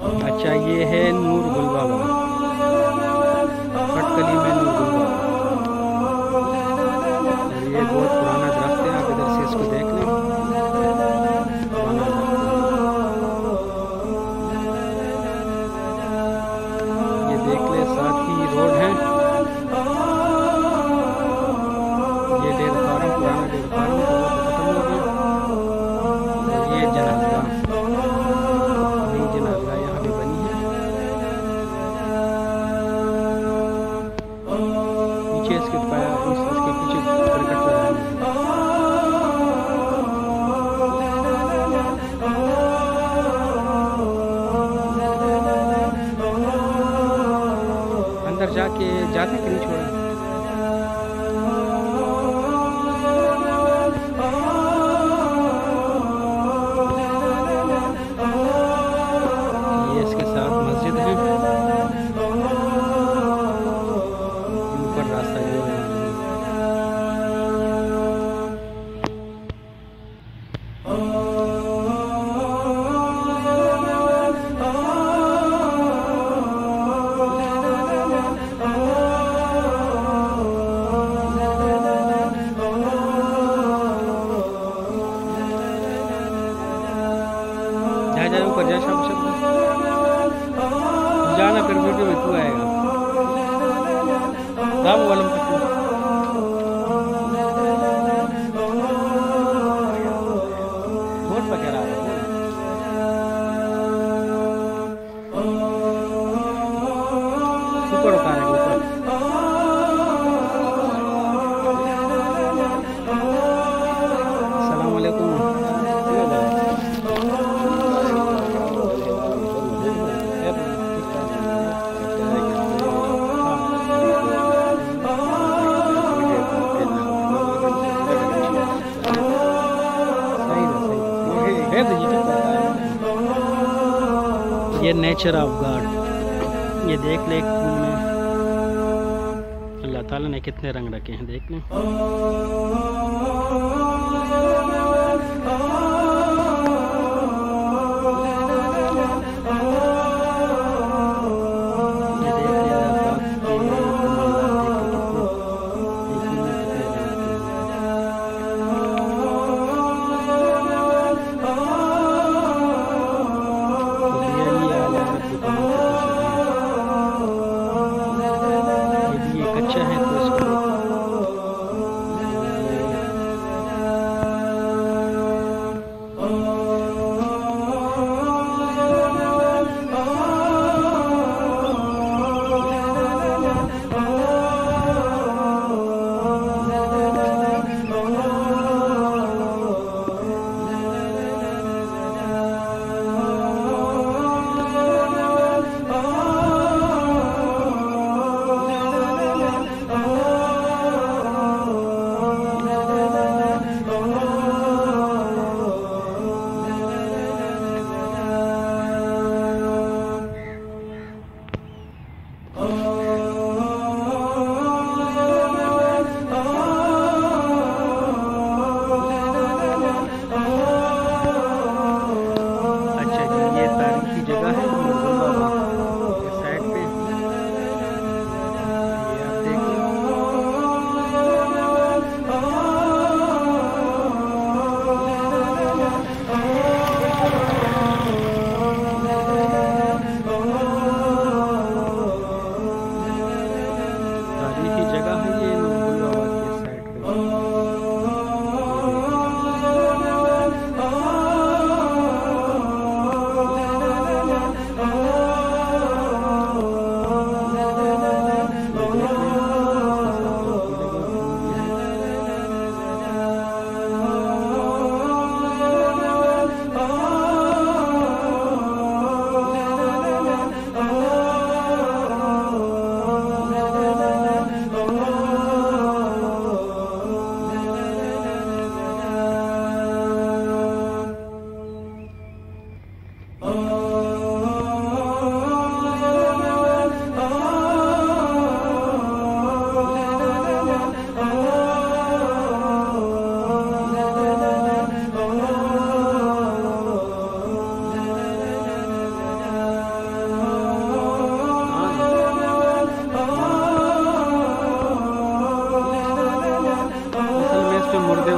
अच्छा, ये है नूर गुल बाबा, खटकली में नूर गुल बाबा। और ये बहुत पुराना दरख्त है, आप इधर से इसको देख लें, पुराना दरख्त है ये देख ले। साथ ही रोड है, ये डेयरी फार्म, पुराना डेयरी फार्म तो वो तो खत्म हो गया। और ये जनाजगाह, नई जनाजगाह यहाँ भी बनी है। पीछे इसके इसके पीछे क्रिकेट मैदान है। अंदर जाके जाते कि नहीं छोड़ा। ये इसके साथ मस्जिद है, ऊपर रास्ता जो है। जा जा ऊपर जा, शब्द शब्द जाना, फिर वीडियो में तू आएगा। राम वालम बहुत पकड़ा है ऊपर उतारेगा ऊपर। अस्सलाम वालेकुम। ये नेचर ऑफ गॉड, ये देख ले, एक फूल में अल्लाह ताला ने कितने रंग रखे हैं, देख लें। अच्छा है तो इसको मुर्दे